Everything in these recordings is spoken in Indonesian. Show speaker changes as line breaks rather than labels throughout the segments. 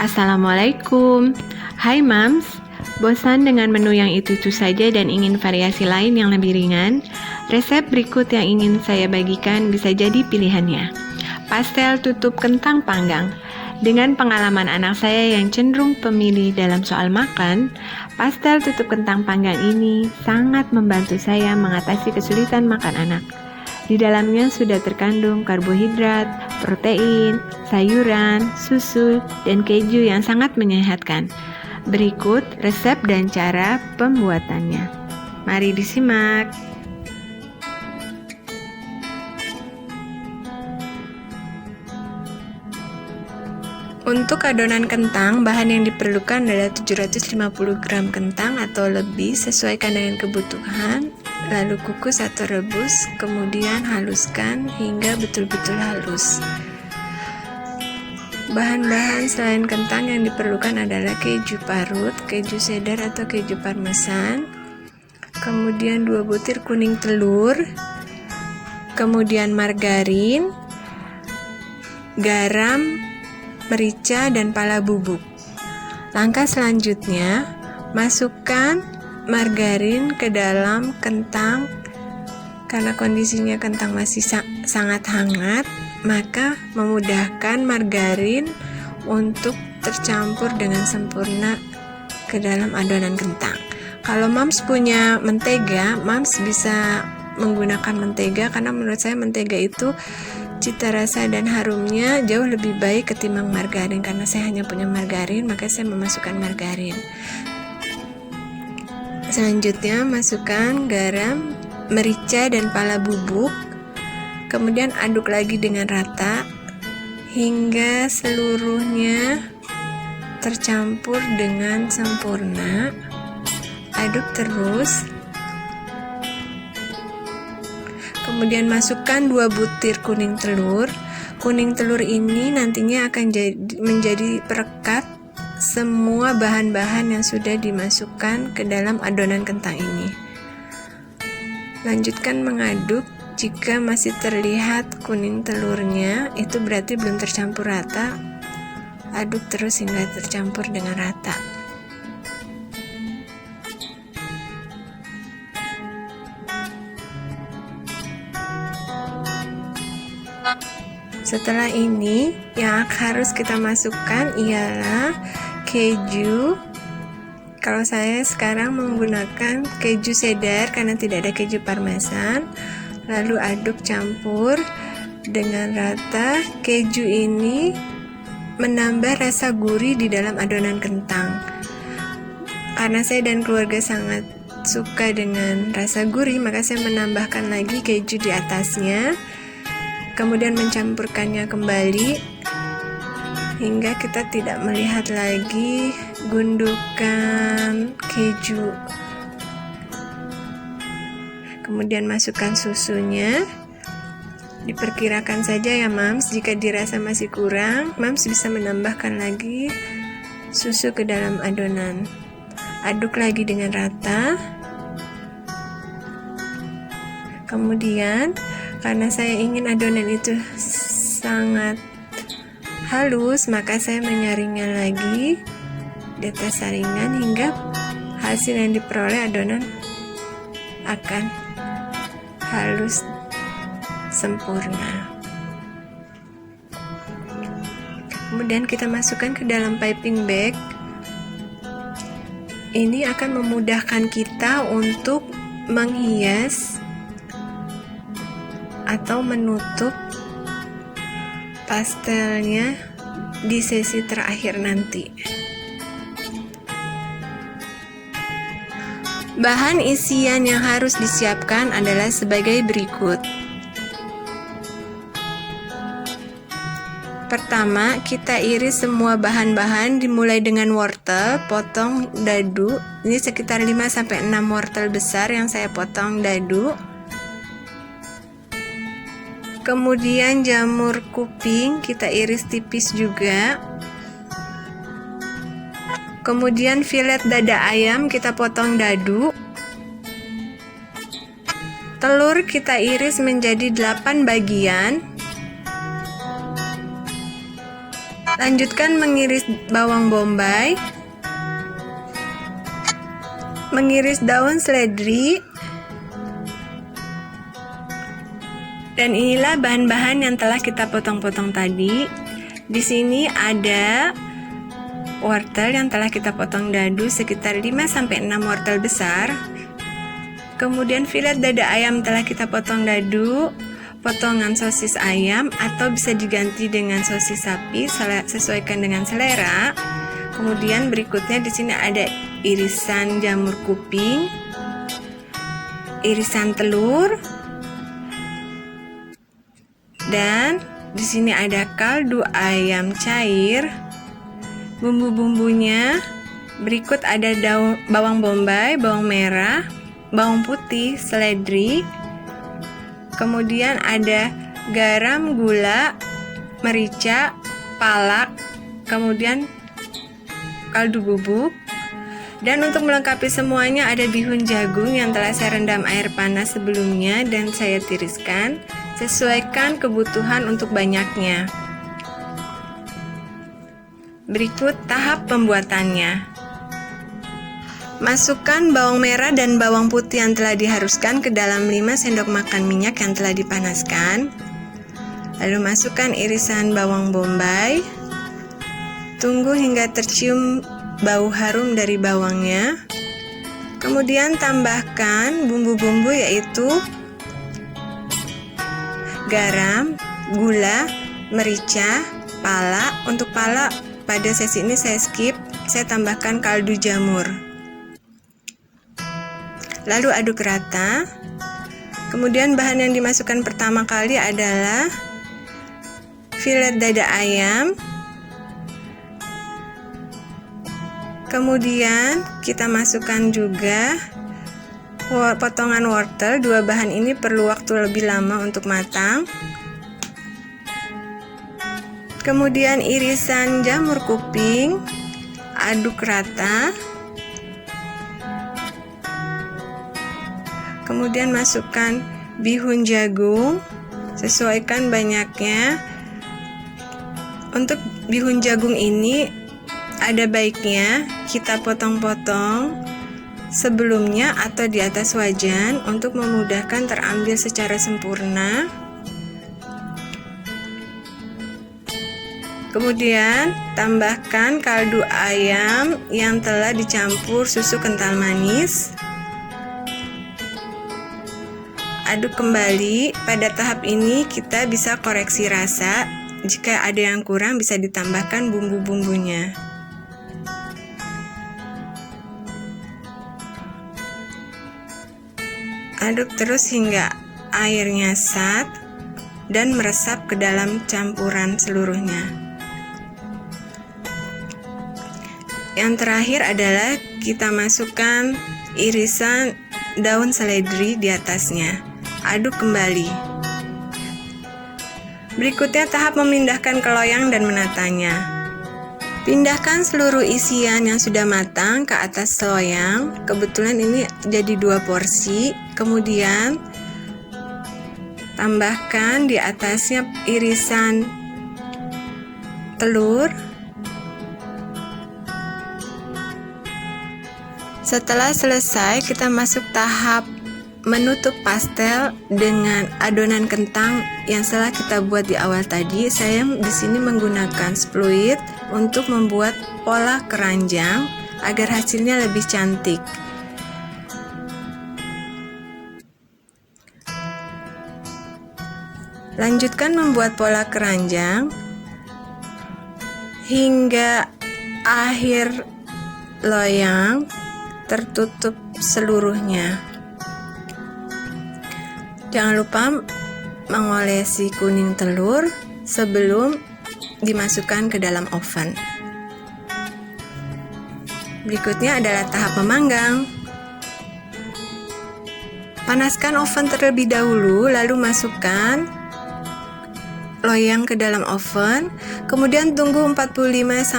Assalamualaikum. Hai Mams, bosan dengan menu yang itu-itu saja dan ingin variasi lain yang lebih ringan? Resep berikut yang ingin saya bagikan bisa jadi pilihannya. Pastel tutup kentang panggang. Dengan pengalaman anak saya yang cenderung pemilih dalam soal makan, pastel tutup kentang panggang ini sangat membantu saya mengatasi kesulitan makan anak. Di dalamnya sudah terkandung karbohidrat, protein, sayuran, susu, dan keju yang sangat menyehatkan. Berikut resep dan cara pembuatannya. Mari disimak. Untuk adonan kentang, bahan yang diperlukan adalah 750 gram kentang atau lebih, sesuaikan dengan kebutuhan. Lalu kukus atau rebus, kemudian haluskan hingga betul-betul halus. Bahan-bahan selain kentang yang diperlukan adalah keju parut, keju cheddar atau keju parmesan, kemudian 2 butir kuning telur, kemudian margarin, garam, merica, dan pala bubuk. Langkah selanjutnya, masukkan margarin ke dalam kentang. Karena kondisinya kentang masih sangat hangat, maka memudahkan margarin untuk tercampur dengan sempurna ke dalam adonan kentang. Kalau Mams punya mentega, Mams bisa menggunakan mentega karena menurut saya mentega itu cita rasa dan harumnya jauh lebih baik ketimbang margarin. Karena saya hanya punya margarin, maka saya memasukkan margarin. Selanjutnya masukkan garam, merica, dan pala bubuk. Kemudian aduk lagi dengan rata hingga seluruhnya tercampur dengan sempurna. Aduk terus. Kemudian masukkan 2 butir kuning telur. Kuning telur ini nantinya akan menjadi perekat semua bahan-bahan yang sudah dimasukkan ke dalam adonan kentang ini. Lanjutkan mengaduk. Jika masih terlihat kuning telurnya, itu berarti belum tercampur rata. Aduk terus hingga tercampur dengan rata. Setelah ini, yang harus kita masukkan ialah keju. Kalau saya sekarang menggunakan keju cheddar karena tidak ada keju parmesan. Lalu aduk campur dengan rata. Keju ini menambah rasa gurih di dalam adonan kentang. Karena saya dan keluarga sangat suka dengan rasa gurih, maka saya menambahkan lagi keju di atasnya. Kemudian mencampurkannya kembali hingga kita tidak melihat lagi gundukan keju. Kemudian masukkan susunya. Diperkirakan saja ya Mams, jika dirasa masih kurang, Mams bisa menambahkan lagi susu ke dalam adonan. Aduk lagi dengan rata. Kemudian karena saya ingin adonan itu sangat halus, maka saya menyaringnya lagi di atas saringan hingga hasil yang diperoleh adonan akan halus sempurna. Kemudian kita masukkan ke dalam piping bag. Ini akan memudahkan kita untuk menghias atau menutup pastelnya di sesi terakhir nanti. Bahan isian yang harus disiapkan adalah sebagai berikut. Pertama, kita iris semua bahan-bahan dimulai dengan wortel, potong dadu. Ini sekitar 5-6 wortel besar yang saya potong dadu. Kemudian jamur kuping kita iris tipis juga. Kemudian filet dada ayam kita potong dadu. Telur kita iris menjadi 8 bagian. Lanjutkan mengiris bawang bombay, mengiris daun seledri, dan inilah bahan-bahan yang telah kita potong-potong tadi. Di sini ada wortel yang telah kita potong dadu sekitar 5-6 wortel besar. Kemudian filet dada ayam telah kita potong dadu, potongan sosis ayam atau bisa diganti dengan sosis sapi, sesuaikan dengan selera. Kemudian berikutnya di sini ada irisan jamur kuping, irisan telur, dan di sini ada kaldu ayam cair. Bumbu-bumbunya berikut ada bawang bombay, bawang merah, bawang putih, seledri. Kemudian ada garam, gula, merica, palak, kemudian kaldu bubuk. Dan untuk melengkapi semuanya ada bihun jagung yang telah saya rendam air panas sebelumnya dan saya tiriskan. Sesuaikan kebutuhan untuk banyaknya. Berikut tahap pembuatannya. Masukkan bawang merah dan bawang putih yang telah dihaluskan ke dalam 5 sendok makan minyak yang telah dipanaskan. Lalu masukkan irisan bawang bombay. Tunggu hingga tercium bau harum dari bawangnya. Kemudian tambahkan bumbu-bumbu yaitu garam, gula, merica, pala. Untuk pala pada sesi ini saya skip, saya tambahkan kaldu jamur. Lalu aduk rata. Kemudian bahan yang dimasukkan pertama kali adalah filet dada ayam. Kemudian kita masukkan juga potongan wortel. Dua bahan ini perlu waktu lebih lama untuk matang. Kemudian irisan jamur kuping, aduk rata. Kemudian masukkan bihun jagung, sesuaikan banyaknya. Untuk bihun jagung ini ada baiknya kita potong-potong sebelumnya atau di atas wajan untuk memudahkan terambil secara sempurna. Kemudian tambahkan kaldu ayam yang telah dicampur susu kental manis. Aduk kembali. Pada tahap ini kita bisa koreksi rasa. Jika ada yang kurang bisa ditambahkan bumbu-bumbunya. Aduk terus hingga airnya sat dan meresap ke dalam campuran seluruhnya. Yang terakhir adalah kita masukkan irisan daun seledri di atasnya. Aduk kembali. Berikutnya tahap memindahkan ke loyang dan menatanya. Pindahkan seluruh isian yang sudah matang ke atas loyang. Kebetulan ini jadi 2 porsi. Kemudian tambahkan di atasnya irisan telur. Setelah selesai, kita masuk tahap menutup pastel dengan adonan kentang yang telah kita buat di awal tadi. Saya di sini menggunakan spluit untuk membuat pola keranjang agar hasilnya lebih cantik. Lanjutkan membuat pola keranjang hingga akhir loyang tertutup seluruhnya. Jangan lupa mengolesi kuning telur sebelum dimasukkan ke dalam oven. Berikutnya adalah tahap memanggang. Panaskan oven terlebih dahulu, lalu masukkan loyang ke dalam oven. Kemudian tunggu 45-60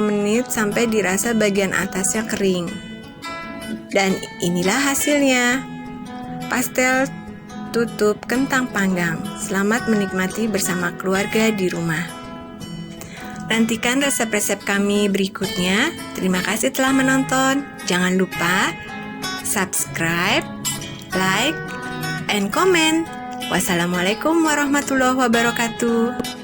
menit sampai dirasa bagian atasnya kering. Dan inilah hasilnya. Pastel tutup kentang panggang. Selamat menikmati bersama keluarga di rumah. Nantikan resep-resep kami berikutnya. Terima kasih telah menonton. Jangan lupa subscribe, like, and comment. Wassalamualaikum warahmatullahi wabarakatuh.